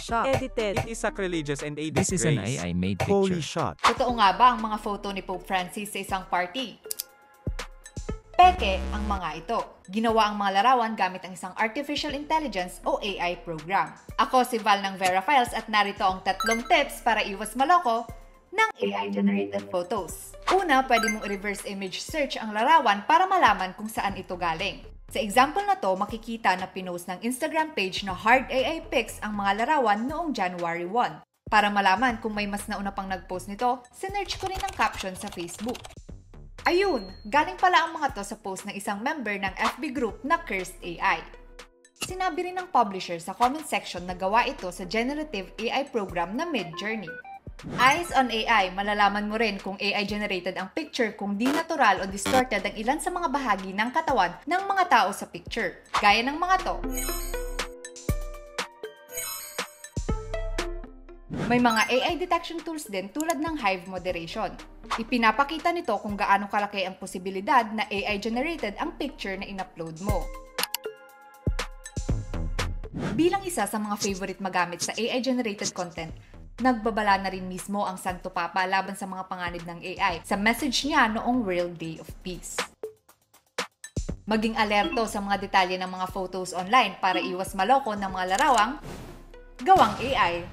photoshopped, edited. It is sacrilegious and a This disgrace. is an AI-made picture. Holy shot. Totoo nga ba ang mga photo ni Pope Francis sa isang party? Peke ang mga ito. Ginawa ang mga larawan gamit ang isang Artificial Intelligence o AI program. Ako si Val ng Verifiles at narito ang 3 tips para iwas maloko ng AI-generated photos. Una, pwede mong reverse image search ang larawan para malaman kung saan ito galing. Sa example na to, makikita na pinost ng Instagram page na Hard AI Pics ang mga larawan noong January 1. Para malaman kung may mas nauna pang nag-post nito, sinearch ko rin ang caption sa Facebook. Ayun, galing pala ang mga to sa post ng isang member ng FB group na Cursed AI. Sinabi rin ng publisher sa comment section na gawa ito sa generative AI program na Midjourney. Eyes on AI, malalaman mo rin kung AI-generated ang picture kung di natural o distorted ang ilan sa mga bahagi ng katawan ng mga tao sa picture, gaya ng mga to. May mga AI detection tools din tulad ng Hive Moderation. Ipinapakita nito kung gaano kalaki ang posibilidad na AI-generated ang picture na in-upload mo. Bilang isa sa mga favorite magamit sa AI-generated content, nagbabala na rin mismo ang Santo Papa laban sa mga panganib ng AI sa message niya noong World Day of Peace. Maging alerto sa mga detalye ng mga photos online para iwas maloko ng mga larawang gawang AI.